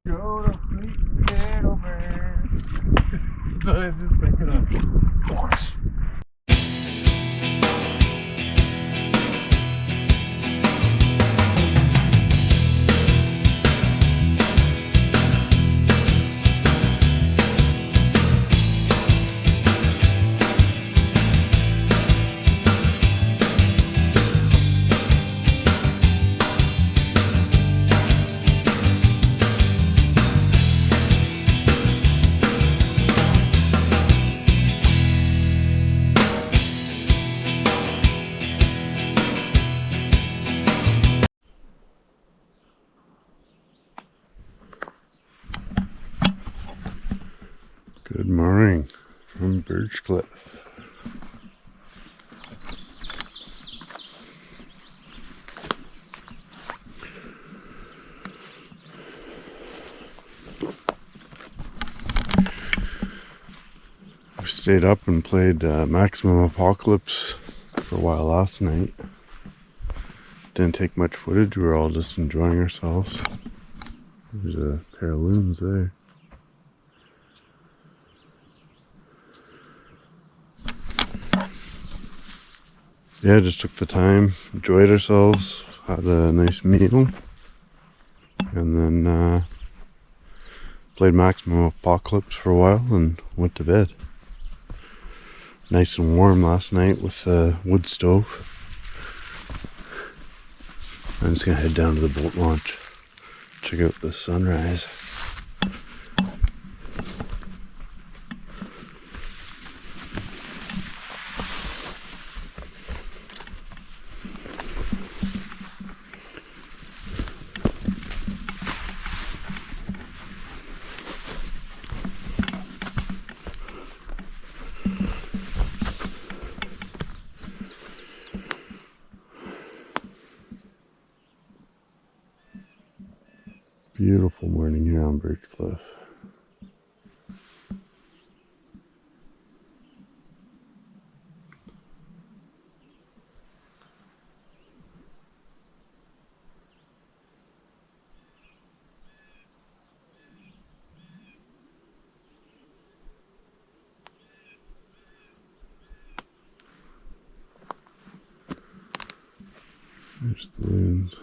Go to sleep, little birds. That's what I was just thinking of. Good morning from Birchcliffe. We stayed up and played Maximum Apocalypse for a while last night. Didn't take much footage, we were all just enjoying ourselves. There's a pair of loons there. Yeah, just took the time, enjoyed ourselves, had a nice meal, and then played Maximum Apocalypse for a while and went to bed. Nice and warm last night with the wood stove. I'm just gonna head down to the boat launch, check out the sunrise. Beautiful morning here on Birchcliffe. There's the loons.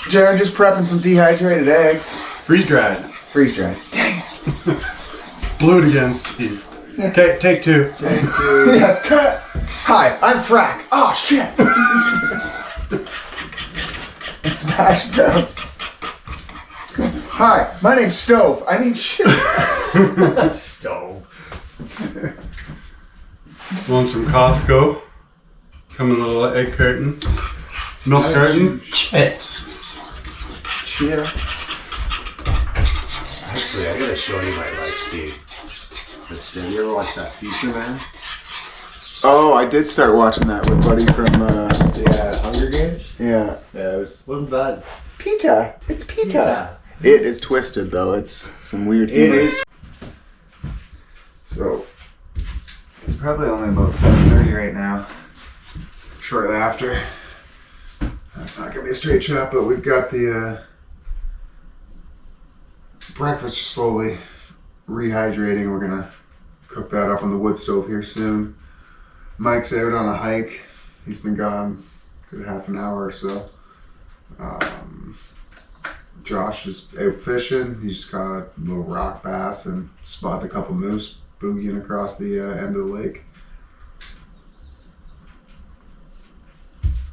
Jared just prepping some dehydrated eggs. Freeze dried. Freeze dried. Dang it. Blew it again, Steve. Okay, take two. Take two. Yeah, cut. Hi, I'm Frack. Oh, shit. It's Smash Bounce. Hi, my name's Stove. I mean, shit. Stove. One's from Costco. Come in a little egg carton. Milk carton. Shit. Yeah. Actually, I gotta show you my life, Steve. Have you ever watched that feature, man? Oh, I did start watching that with Buddy from Yeah, Hunger Games? yeah. Yeah, it wasn't bad. Pita. It's pita. Yeah. It is twisted though. It's some weird humor. It is. So it's probably only about 7:30 right now. Shortly after. That's not gonna be a straight shot, but we've got the breakfast slowly rehydrating. We're gonna cook that up on the wood stove here soon. Mike's out on a hike. He's been gone a good half an hour or so. Josh is out fishing. He just caught a little rock bass and spotted a couple moose boogieing across the end of the lake.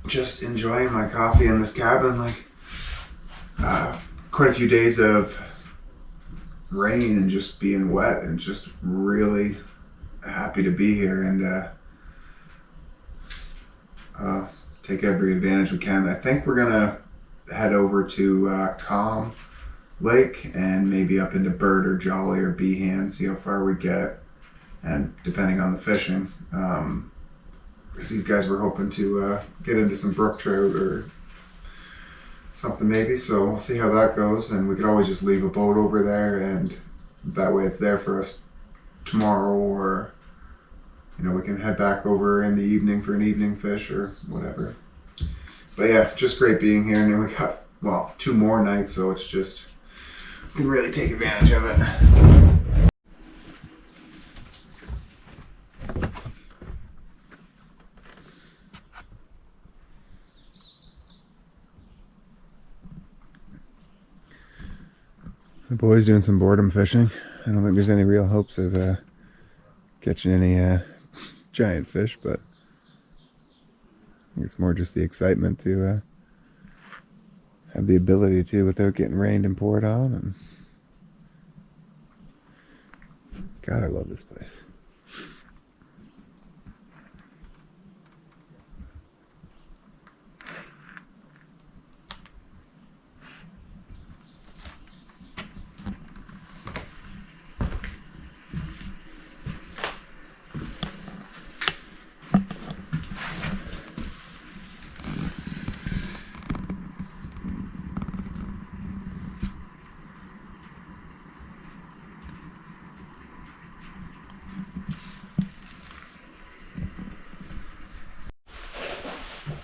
Just enjoying my coffee in this cabin. Like quite a few days of rain and just being wet, and just really happy to be here and take every advantage we can. I think we're gonna head over to Calm Lake and maybe up into Bert or Jolly or Behan, see how far we get, and depending on the fishing, because these guys were hoping to get into some brook trout or something maybe, so we'll see how that goes. And we could always just leave a boat over there, and that way it's there for us tomorrow, or you know, we can head back over in the evening for an evening fish or whatever. But yeah, just great being here. And then we got, well, 2 more nights, so it's just, we can really take advantage of it. The boys doing some boredom fishing. I don't think there's any real hopes of catching any giant fish, but I think it's more just the excitement to have the ability to without getting rained and poured on. And God, I love this place.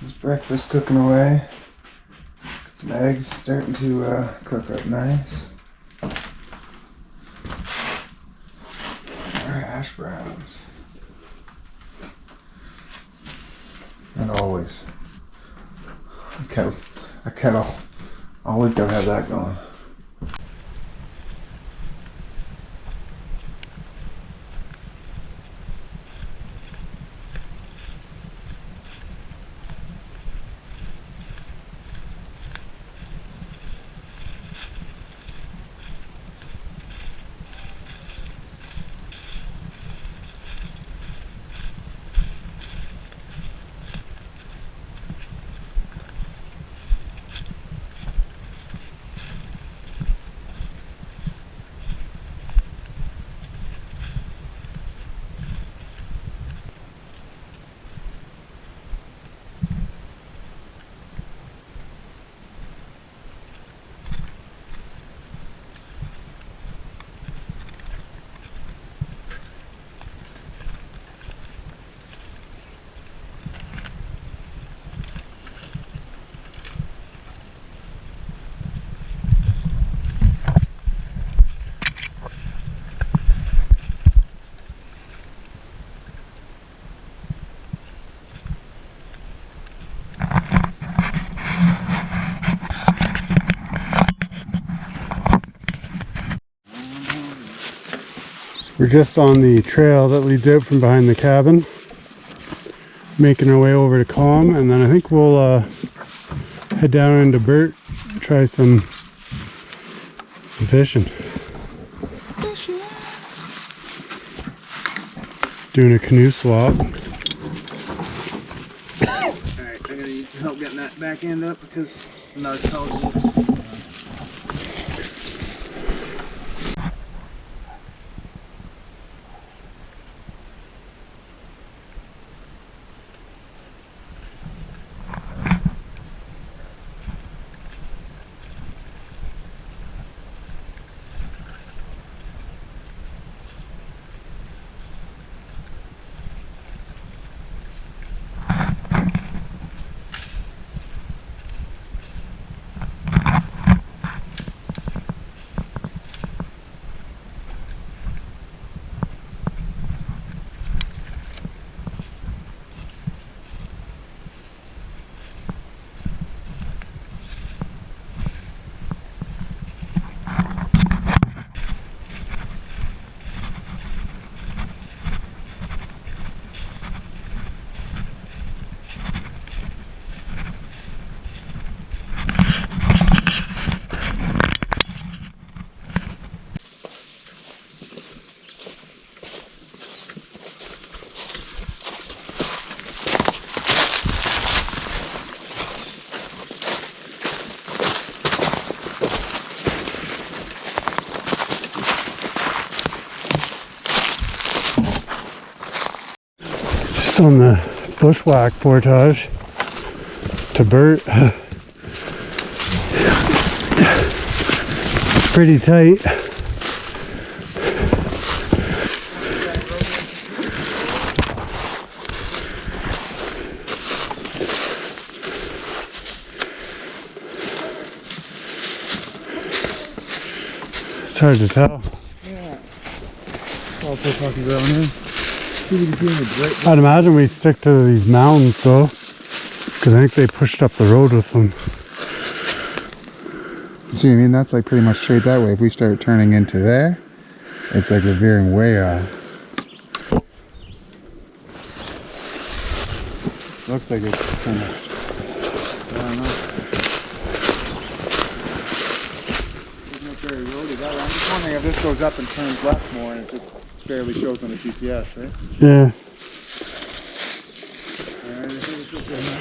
There's breakfast cooking away. Got some eggs starting to cook up nice. Our hash browns. And always a kettle. Always gotta have that going. We're just on the trail that leads out from behind the cabin, making our way over to Calm, and then I think we'll head down into Bert, try some fishing. Doing a canoe swap. Alright, I gotta need some help getting that back end up because it's not as tall as this. on the bushwhack portage to Bert. It's pretty tight. It's hard to tell. Yeah. All talking about here. I'd imagine we stick to these mounds though, because I think they pushed up the road with them. See, I mean, that's like pretty much straight that way. If we start turning into there, it's like we're veering way off. Looks like it's kind of, I don't know. Isn't it very roady that way? I'm just wondering if this goes up and turns left more and it just barely shows on the GPS, right? Yeah. Alright, I think it's just right now.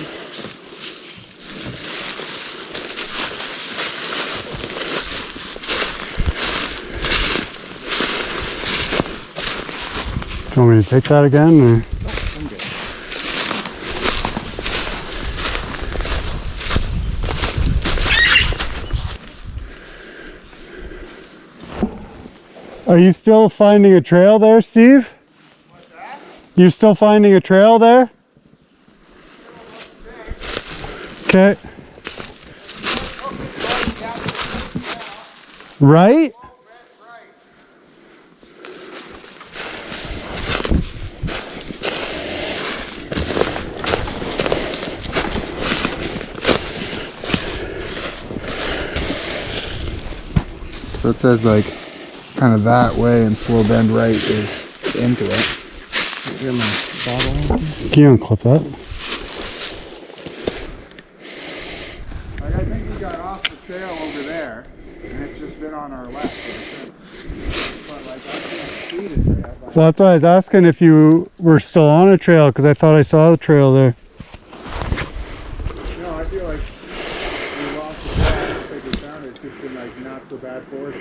Do you want me to take that again? Or? I'm good. Are you still finding a trail there, Steve? What's that? You're still finding a trail there? Okay. Right? So it says like kind of that way and slow bend right is into it. Get my bottle. Can you unclip that? Like I think we got off the trail over there and it's just been on our left. But like I can't see the trail. But Well, that's why I was asking if you were still on a trail, because I thought I saw a trail there. no, I feel like we lost the trail. I don't think we found it. It's just been like not so bad for us.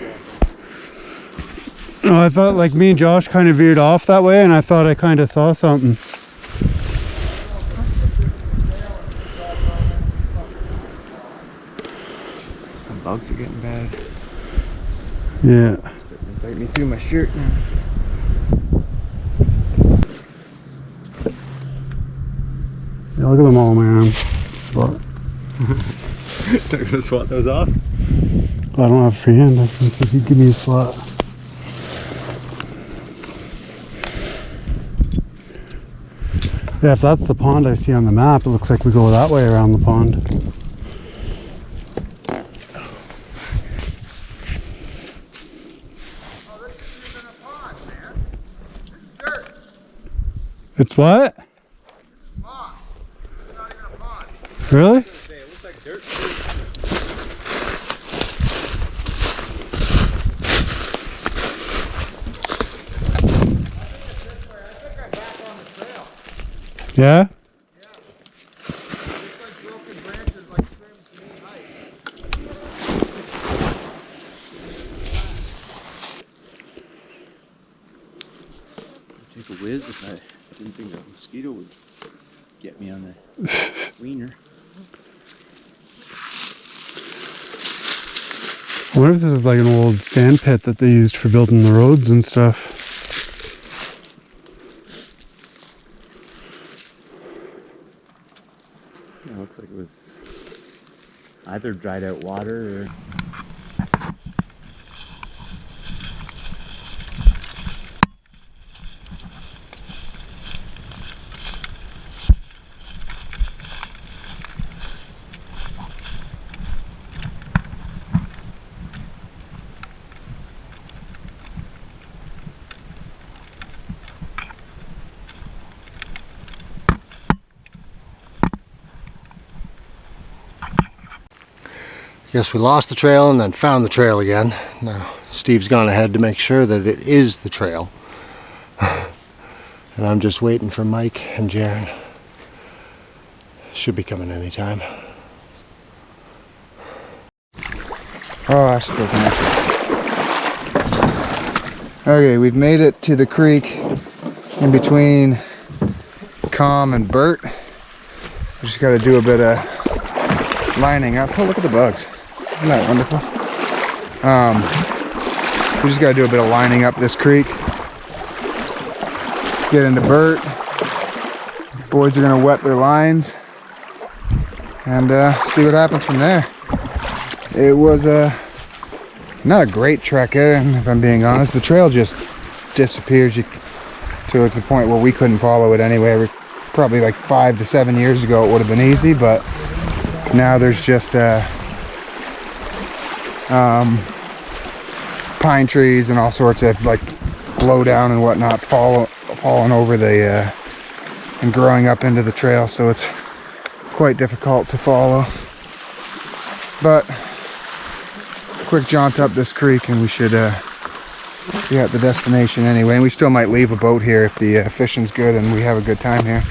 No, I thought like me and Josh kind of veered off that way, and I thought I kind of saw something. The bugs are getting bad. Yeah. It's bite me through my shirt now. Yeah, look at them all, man. But They're gonna swat those off. I don't have a free hand. I can see if you give me a slot. Yeah, if that's the pond I see on the map, it looks like we go that way around the pond. Oh, this isn't even a pond, man. This is dirt. It's what? Moss. It's not even a pond. Really? It looks like dirt. Yeah? Looks like broken branches like trimmed to knee height. Take a whiz if I didn't think a mosquito would get me on the wiener. I wonder if this is like an old sand pit that they used for building the roads and stuff. It looks like it was either dried out water or... Yes, we lost the trail and then found the trail again. Now, Steve's gone ahead to make sure that it is the trail. And I'm just waiting for Mike and Jaren. Should be coming anytime. Oh, I should go connect. Okay, we've made it to the creek in between Com and Bert. We just got to do a bit of lining up. Oh, look at the bugs. Isn't that wonderful? We just got to do a bit of lining up this creek. Get into Bert. Boys are going to wet their lines and see what happens from there. It was not a great trek, if I'm being honest. The trail just disappears to the point where we couldn't follow it anyway. Probably like 5 to 7 years ago it would have been easy, but now there's just pine trees and all sorts of like blow down and whatnot falling over the and growing up into the trail, so it's quite difficult to follow. But quick jaunt up this creek and we should be at the destination anyway. And we still might leave a boat here if the fishing's good and we have a good time here.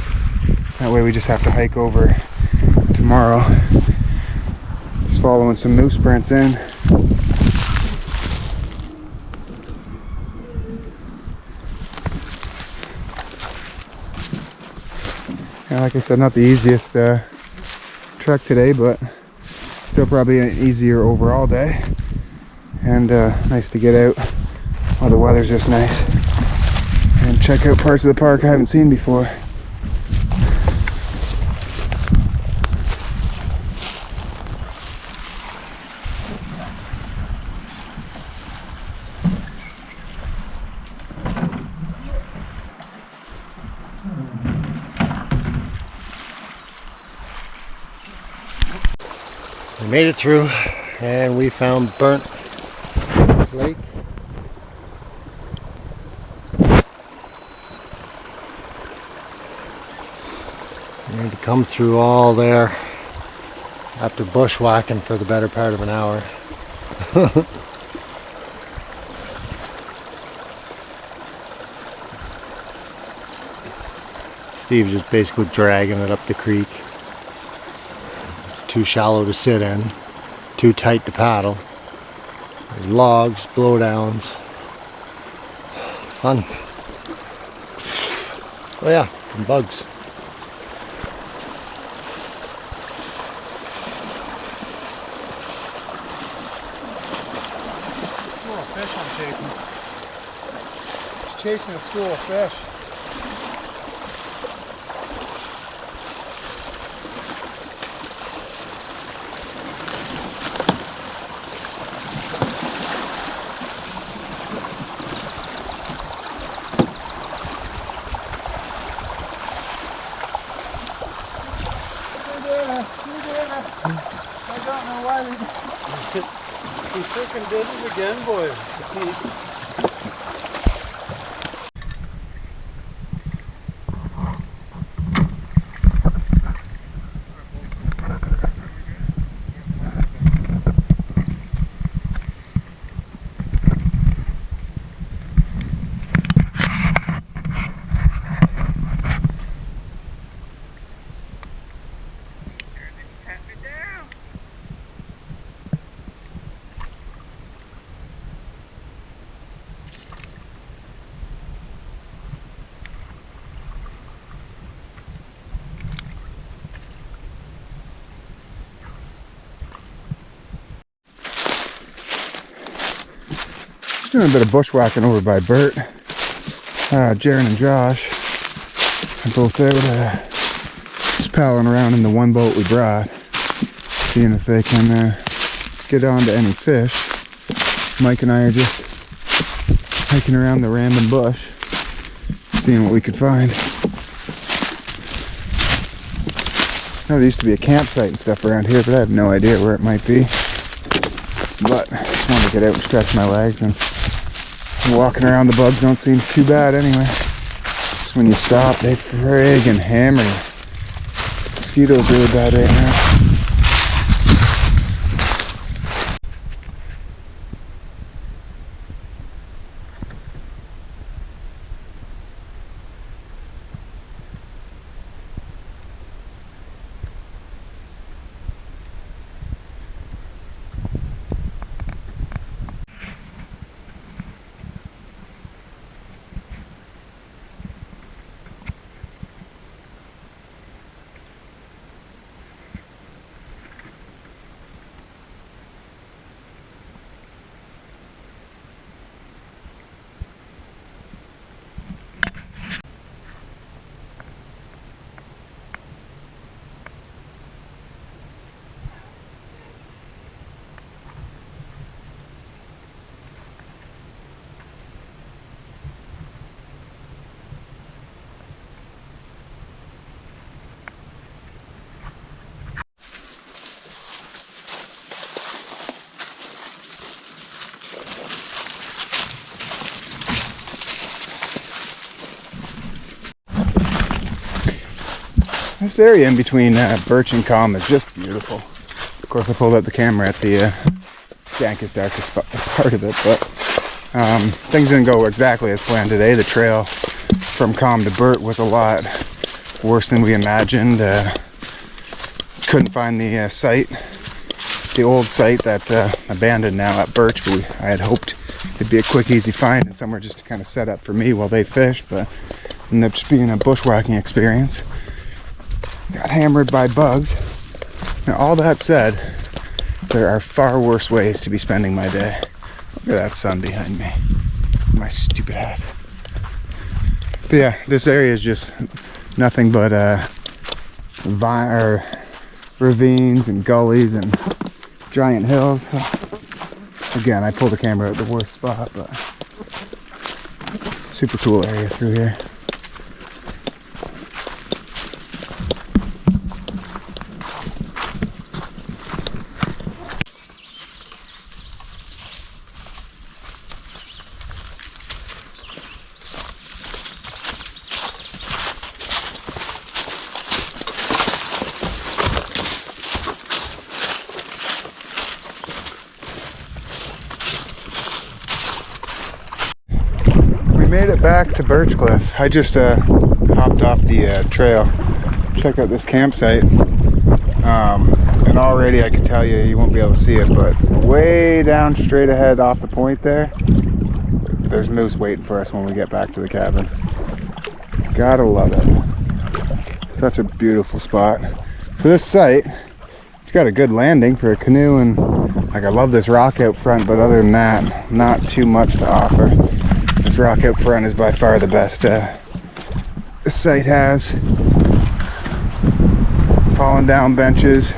That way we just have to hike over tomorrow. Just following some moose prints in. And like I said, not the easiest trek today, but still probably an easier overall day. And nice to get out while the weather's just nice and check out parts of the park I haven't seen before. We made it through and we found Burnt Lake. We had to come through all there after bushwhacking for the better part of an hour. Steve's just basically dragging it up the creek. It's too shallow to sit in, too tight to paddle. There's logs, blowdowns. Fun. Oh yeah, and bugs. School of fish I'm chasing. Just chasing a school of fish. I don't know why we freaking did it again, boys. Doing a bit of bushwhacking over by Bert. Jaron and Josh are both out just paddling around in the one boat we brought, seeing if they can get onto any fish. Mike and I are just hiking around the random bush, seeing what we could find. I know there used to be a campsite and stuff around here, but I have no idea where it might be. But I just wanted to get out and stretch my legs, and walking around the bugs don't seem too bad anyway. Just when you stop, they friggin' hammer you. Mosquitoes really bad right now. this area in between Birch and Calm is just beautiful. Of course, I pulled out the camera at the dankest, darkest part of it, but things didn't go exactly as planned today. The trail from Calm to Bert was a lot worse than we imagined. Couldn't find the site, the old site that's abandoned now at Birch, but I had hoped it'd be a quick, easy find and somewhere just to kind of set up for me while they fish, but ended up just being a bushwhacking experience. Got hammered by bugs. Now, all that said, there are far worse ways to be spending my day. Look at that sun behind me. My stupid hat. But yeah, this area is just nothing but ravines and gullies and giant hills. Again, I pulled the camera at the worst spot, but super cool area through here. Made it back to Birchcliffe. I just hopped off the trail. Check out this campsite. And already I can tell you, you won't be able to see it, but way down straight ahead off the point there, there's moose waiting for us when we get back to the cabin. Gotta love it. Such a beautiful spot. So this site, it's got a good landing for a canoe, and like I love this rock out front, but other than that, not too much to offer. This rock out front is by far the best this site has. Falling down benches.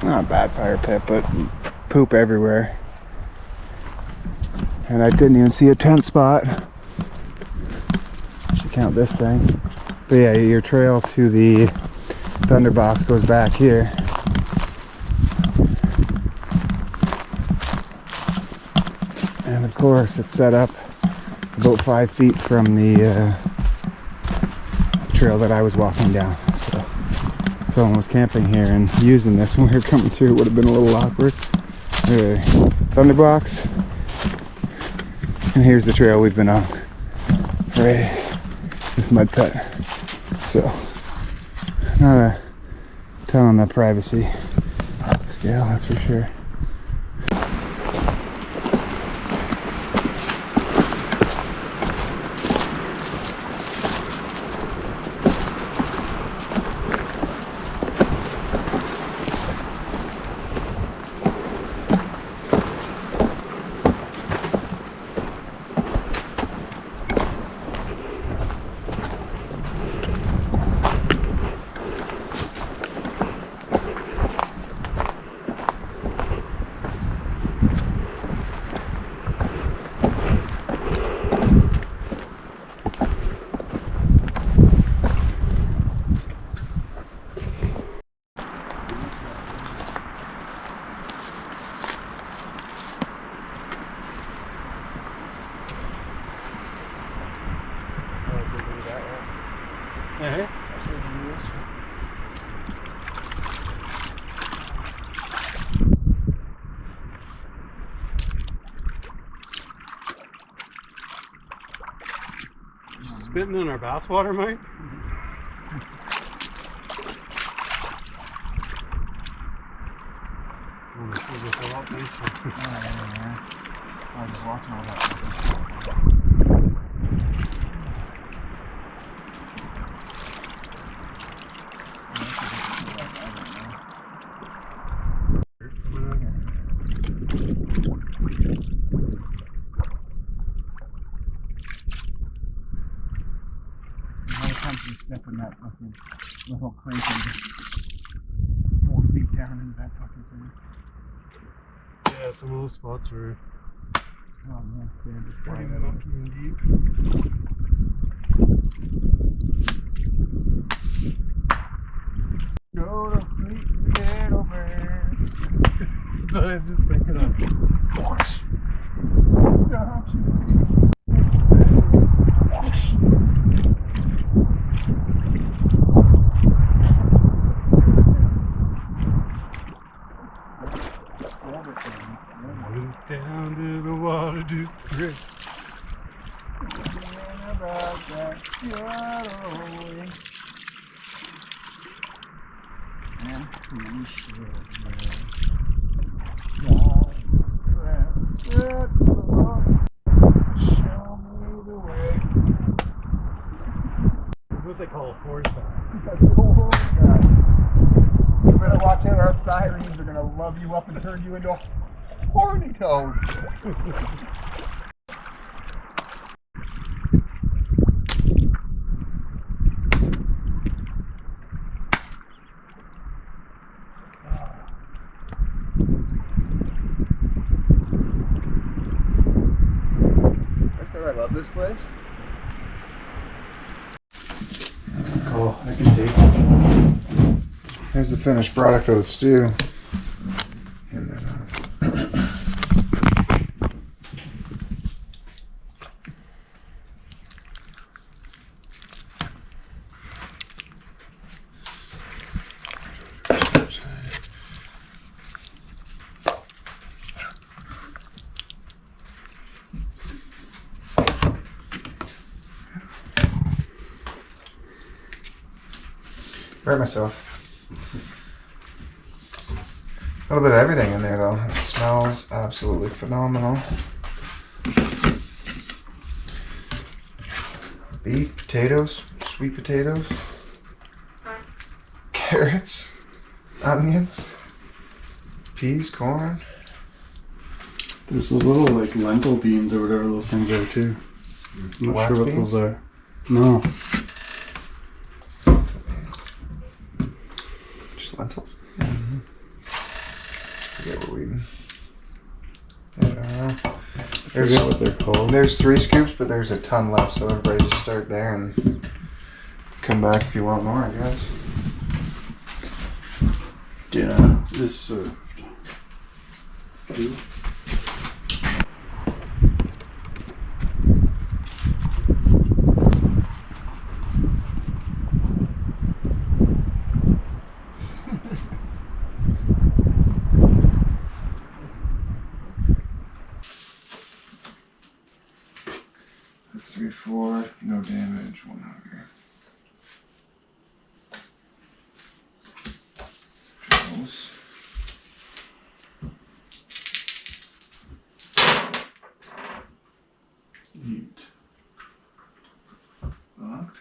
Not a bad fire pit, but poop everywhere. And I didn't even see a tent spot. Should count this thing. But yeah, your trail to the thunderbox goes back here. And of course, it's set up about 5 feet from the trail that I was walking down. So if someone was camping here and using this when we were coming through, it would have been a little awkward. Anyway, thunderbox. And here's the trail we've been on. Right, this mud pit. So, not a ton on the privacy scale, that's for sure. Hey. Spitting in our bathwater, Mike? I was watching all that. Step in that fucking little creek and just 4 feet down into that fucking sand. Yeah, some of those spots were Oh man, sand is pretty flying out. mucky and deep. Go to sleep, little birds. That's what I was just thinking of. Went down to the water to pray. About that getaway. And who should show me the way. That's what they call a horseback. You better watch out, our sirens are gonna love you up and turn you into a horny toad. I love this place. Cool, I can take it. Here's the finished product of the stew. And then, hurt myself. A little bit of everything in there though. It smells absolutely phenomenal. Beef, potatoes, sweet potatoes, carrots, onions, peas, corn. There's those little like lentil beans or whatever those things are too. I'm not Wax sure what beans? those are. No. Just lentils? Mm-hmm. Forget what we eating. I forget what they're called. There's 3 scoops, but there's a ton left, so everybody just start there and come back if you want more, I guess. Dinner is served. That's 3, 4, no damage, 1 hunger. Those. Eat. Locked.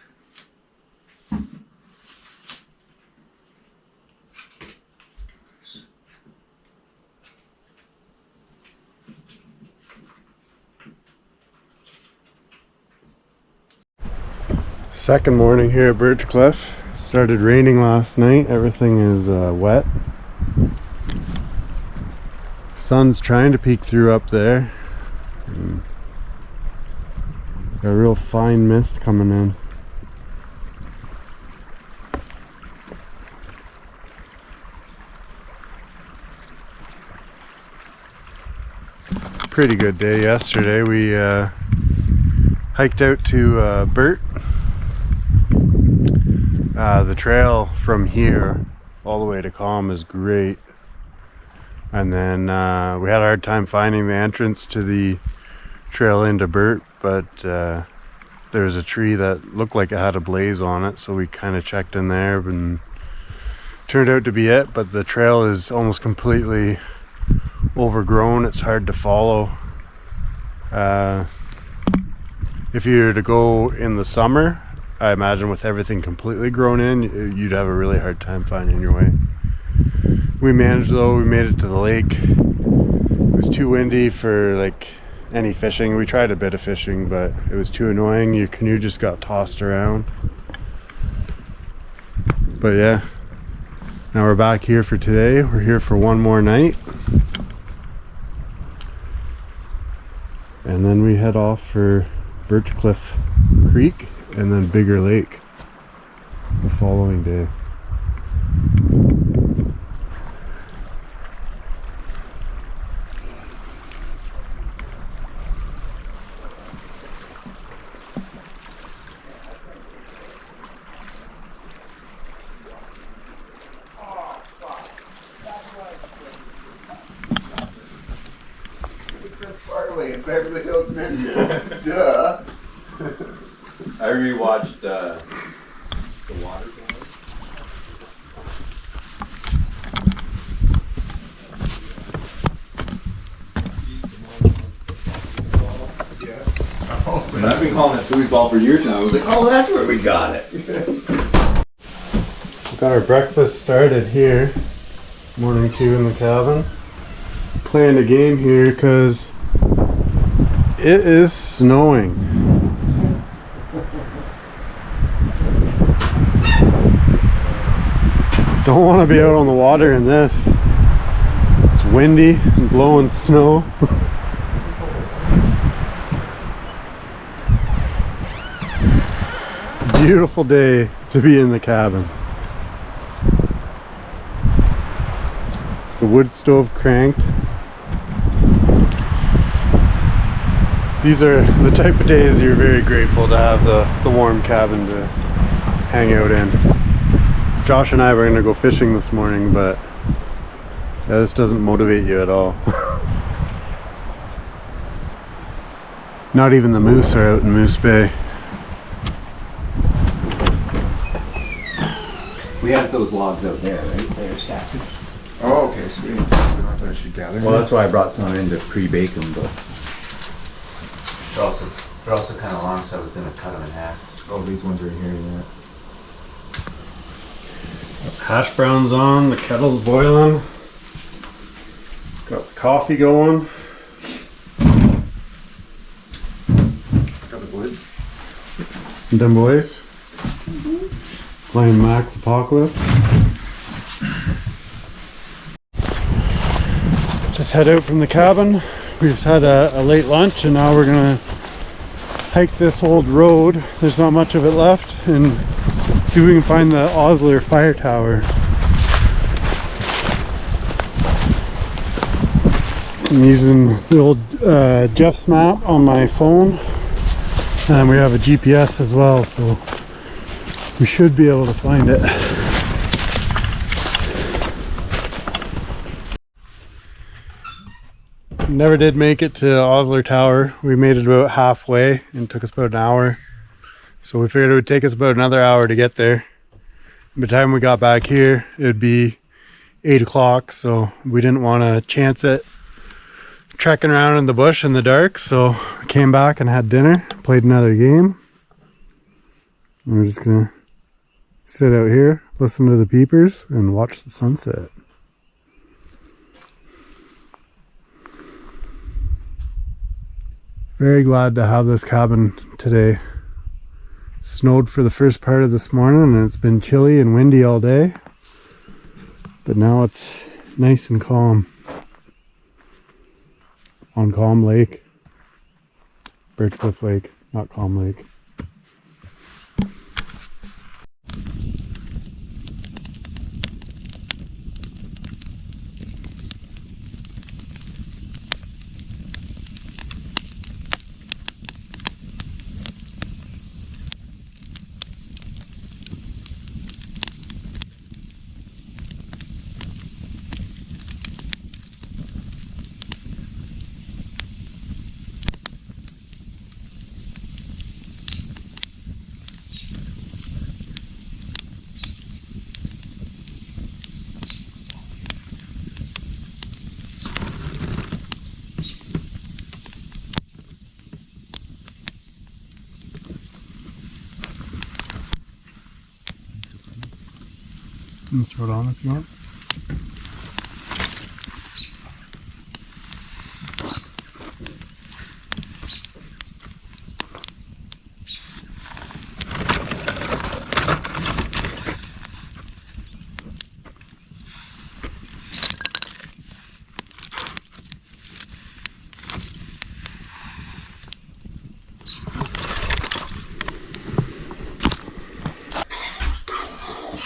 Second morning here at Birchcliffe. Started raining last night. Everything is wet. Sun's trying to peek through up there. Got a real fine mist coming in. Pretty good day yesterday. We hiked out to Bert. The trail from here all the way to Calm is great, and then we had a hard time finding the entrance to the trail into Bert, but there was a tree that looked like it had a blaze on it, so we kind of checked in there and turned out to be it. But the trail is almost completely overgrown. It's hard to follow. If you were to go in the summer, I imagine with everything completely grown in, you'd have a really hard time finding your way. We managed though, we made it to the lake. It was too windy for like any fishing. We tried a bit of fishing, but it was too annoying. Your canoe just got tossed around. But yeah, now we're back here for today. We're here for one more night. And then we head off for Birchcliffe Creek and then Bigger Lake the following day. family in Beverly Hills Ninja. Duh. I rewatched The Water Tower. I've been calling it foosball for years now. I was like, oh, that's where we got it. We got our breakfast started here. Morning 2 in the cabin. Playing a game here because it is snowing. Don't want to be out on the water in this. It's windy and blowing snow. Beautiful day to be in the cabin. The wood stove cranked. These are the type of days you're very grateful to have the warm cabin to hang out in. Josh and I were gonna go fishing this morning, but yeah, this doesn't motivate you at all. Not even the moose are out in Moose Bay. We have those logs out there, right? They're stacked. Oh, okay, sweet. We don't have to actually gather. Well, that's why I brought some in to pre-bake them, but they're also kind of long, so I was gonna cut them in half. Oh, these ones right here, yeah. Hash browns on, the kettle's boiling. Got the coffee going. Got the boys. Them boys. Playing Max Apocalypse. Just head out from the cabin. We just had a late lunch and now we're gonna hike this old road. There's not much of it left, and see if we can find the Osler fire tower. I'm using the old Jeff's map on my phone, and we have a GPS as well, so we should be able to find it. Never did make it to Osler Tower. We made it about halfway and it took us about an hour. So we figured it would take us about another hour to get there. By the time we got back here, it would be 8 o'clock, so we didn't want to chance it trekking around in the bush in the dark. So we came back and had dinner, played another game. And we're just gonna sit out here, listen to the peepers, and watch the sunset. Very glad to have this cabin today. Snowed for the first part of this morning and it's been chilly and windy all day. But now it's nice and calm. On Calm Lake. Birchcliffe Lake, not Calm Lake. You can throw it on if you want.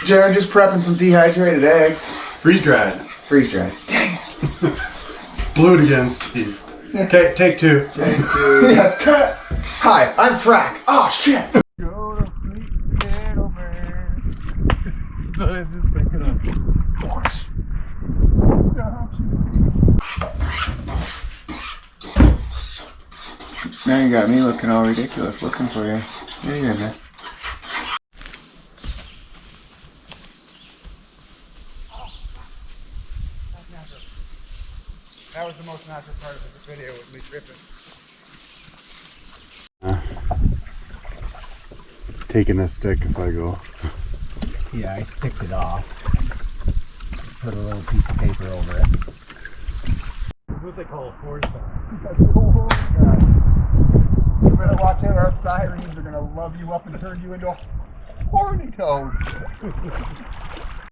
Jared just prepping some dehydrated eggs. Freeze dried. Freeze dried. Dang it. Blew it again, Steve. Okay, take two. Yeah, cut. Hi, I'm Frack. Oh shit. Go to sleep, little birds. That's what I was just thinking of. Now you got me looking all ridiculous looking for you. Yeah, you're in there. That was the most natural part of the video with me tripping. Taking a stick if I go. Yeah, I sticked it off. Put a little piece of paper over it. What they call a force You better watch out, our sirens are gonna love you up and turn you into a horny toad.